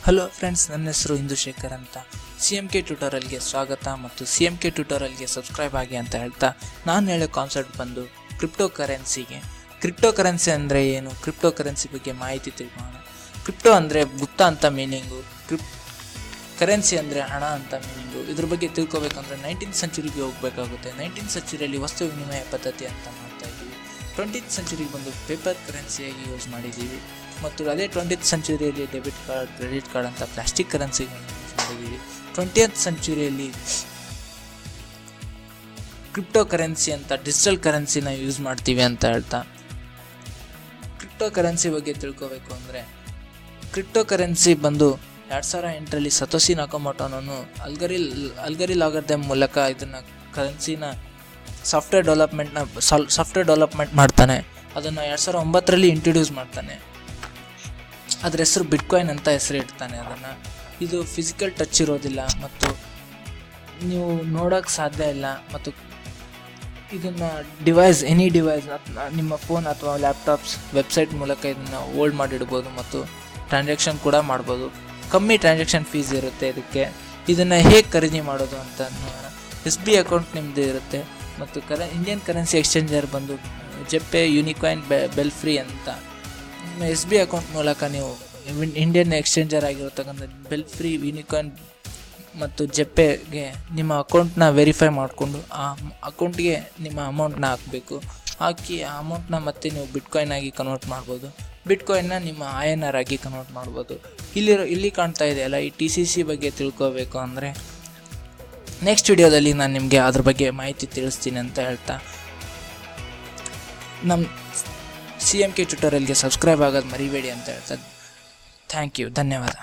Hello friends, ನನ್ನ ಹೆಸರು ಇಂದುಶೇಖರ್ ಅಂತ. CMK ಟ್ಯೂಟೋರಿಯಲ್ಗೆ ಸ್ವಾಗತ ಮತ್ತು CMK ಟ್ಯೂಟೋರಿಯಲ್ಗೆ ಸಬ್ಸ್ಕ್ರೈಬ್ ಆಗಿ ಅಂತ ಹೇಳ್ತಾ ನಾನು ಹೇಳೋ ಕಾನ್ಸೆಪ್ಟ್ ಬಂದು ಕ್ರಿಪ್ಟೋ ಕರೆನ್ಸಿ ಅಂದರೆ ಏನು, ಕ್ರಿಪ್ಟೋ ಕರೆನ್ಸಿ ಬಗ್ಗೆ ಮಾಹಿತಿ ತಿಳ್ಕೊಳ್ಳೋಣ. ಕ್ರಿಪ್ಟೋ ಅಂದರೆ ಗುಪ್ತ ಅಂತ ಮೀನಿಂಗು, ಕರೆನ್ಸಿ ಅಂದರೆ ಹಣ ಅಂತ ಮೀನಿಂಗು. ಇದ್ರ ಬಗ್ಗೆ ತಿಳ್ಕೊಬೇಕಂದ್ರೆ 19th ಸೆಂಚುರಿಗೆ ಹೋಗಬೇಕಾಗುತ್ತೆ. 19th ಸೆಂಚುರಿಯಲ್ಲಿ ವಸ್ತು ವಿನಿಮಯ ಪದ್ಧತಿ ಅಂತ ಮಾಡ್ತಾ ಇದ್ದೀವಿ. 20th ಸೆಂಚುರಿಗೆ ಬಂದು ಪೇಪರ್ ಕರೆನ್ಸಿಯಾಗಿ ಯೂಸ್ ಮಾಡಿದ್ದೀವಿ. ಮತ್ತು ಅದೇ 20th ಸೆಂಚುರಿಯಲ್ಲಿ ಡೆಬಿಟ್ ಕಾರ್ಡ್, ಕ್ರೆಡಿಟ್ ಕಾರ್ಡ್ ಅಂತ ಪ್ಲಾಸ್ಟಿಕ್ ಕರೆನ್ಸಿಗಳನ್ನ ಯೂಸ್ ಮಾಡಿದ್ದೀವಿ. 20th ಸೆಂಚುರಿಯಲ್ಲಿ ಕ್ರಿಪ್ಟೋ ಕರೆನ್ಸಿ ಅಂತ ಡಿಜಿಟಲ್ ಕರೆನ್ಸಿನ ಯೂಸ್ ಮಾಡ್ತೀವಿ ಅಂತ ಹೇಳ್ತಾ, ಕ್ರಿಪ್ಟೋ ಕರೆನ್ಸಿ ಬಗ್ಗೆ ತಿಳ್ಕೋಬೇಕು ಅಂದರೆ, ಕ್ರಿಪ್ಟೋ ಕರೆನ್ಸಿ ಬಂದು 2008ರಲ್ಲಿ ಸತೋಶಿ ನಕಾಮೋಟೋನನ್ನು ಅಲ್ಗರಿ ಲಾಗರ್ದಮ್ ಮೂಲಕ ಇದನ್ನು ಕರೆನ್ಸಿನ ಸಾಫ್ಟ್ವೇರ್ ಡೆವಲಪ್ಮೆಂಟ್ ಮಾಡ್ತಾನೆ. ಅದನ್ನು 2009ರಲ್ಲಿ ಇಂಟ್ರೊಡ್ಯೂಸ್ ಮಾಡ್ತಾನೆ. ಅದರ ಹೆಸರು ಬಿಟ್ಕಾಯಿನ್ ಅಂತ ಹೆಸರು ಇಡ್ತಾನೆ. ಇದು ಫಿಸಿಕಲ್ ಟಚ್ ಇರೋದಿಲ್ಲ ಮತ್ತು ನೀವು ನೋಡೋಕ್ಕೆ ಸಾಧ್ಯ ಇಲ್ಲ. ಮತ್ತು ಇದನ್ನು ಎನಿ ಡಿವೈಸ್ ನಿಮ್ಮ ಫೋನ್ ಅಥವಾ ಲ್ಯಾಪ್ಟಾಪ್ಸ್ ವೆಬ್ಸೈಟ್ ಮೂಲಕ ಇದನ್ನು ಹೋಲ್ಡ್ ಮಾಡಿಡ್ಬೋದು ಮತ್ತು ಟ್ರಾನ್ಸಾಕ್ಷನ್ ಕೂಡ ಮಾಡ್ಬೋದು. ಕಮ್ಮಿ ಟ್ರಾನ್ಸಾಕ್ಷನ್ ಫೀಸ್ ಇರುತ್ತೆ ಇದಕ್ಕೆ. ಇದನ್ನು ಹೇಗೆ ಖರೀದಿ ಮಾಡೋದು ಅಂತ ನೋಡೋಣ. SB ಅಕೌಂಟ್ ನಿಮ್ಮದು ಇರುತ್ತೆ ಮತ್ತು ಇಂಡಿಯನ್ ಕರೆನ್ಸಿ ಎಕ್ಸ್ಚೇಂಜರ್ ಬಂದು ಜೆಪ್ಪೆ, ಯೂನಿಕಾಯಿನ್, ಬೆಲ್ಫ್ರೀ ಅಂತ. SB ಅಕೌಂಟ್ ಮೂಲಕ ನೀವು ಇಂಡಿಯನ್ ಎಕ್ಸ್ಚೇಂಜರ್ ಆಗಿರತಕ್ಕಂಥ ಬೆಲ್ಫ್ರೀ, ಯೂನಿಕಾಯಿನ್ ಮತ್ತು ಜೆಪ್ಪೆಗೆ ನಿಮ್ಮ ಅಕೌಂಟ್ನ ವೆರಿಫೈ ಮಾಡಿಕೊಂಡು ಆ ಅಕೌಂಟ್ಗೆ ನಿಮ್ಮ ಅಮೌಂಟ್ನ ಹಾಕಬೇಕು. ಹಾಕಿ ಆ ಅಮೌಂಟ್ನ ಮತ್ತೆ ನೀವು ಬಿಟ್ಕಾಯಿನ್ ಆಗಿ ಕನ್ವರ್ಟ್ ಮಾಡ್ಬೋದು. ಬಿಟ್ಕಾಯಿನ್ನ ನಿಮ್ಮ INR ಆಗಿ ಕನ್ವರ್ಟ್ ಮಾಡ್ಬೋದು. ಇಲ್ಲಿ ಕಾಣ್ತಾ ಇದೆಯಲ್ಲ, ಈ TCC ಬಗ್ಗೆ ತಿಳ್ಕೋಬೇಕು ಅಂದರೆ ನೆಕ್ಸ್ಟ್ ವಿಡಿಯೋದಲ್ಲಿ ನಾನು ನಿಮಗೆ ಅದ್ರ ಬಗ್ಗೆ ಮಾಹಿತಿ ತಿಳಿಸ್ತೀನಿ ಅಂತ ಹೇಳ್ತಾ, ನಮ್ಮ CMK ಟ್ಯೂಟೋರಿಯಲ್ಗೆ ಸಬ್ಸ್ಕ್ರೈಬ್ ಆಗೋದು ಮರಿಬೇಡಿ ಅಂತ ಹೇಳ್ತಾ, ಥ್ಯಾಂಕ್ ಯು, ಧನ್ಯವಾದ.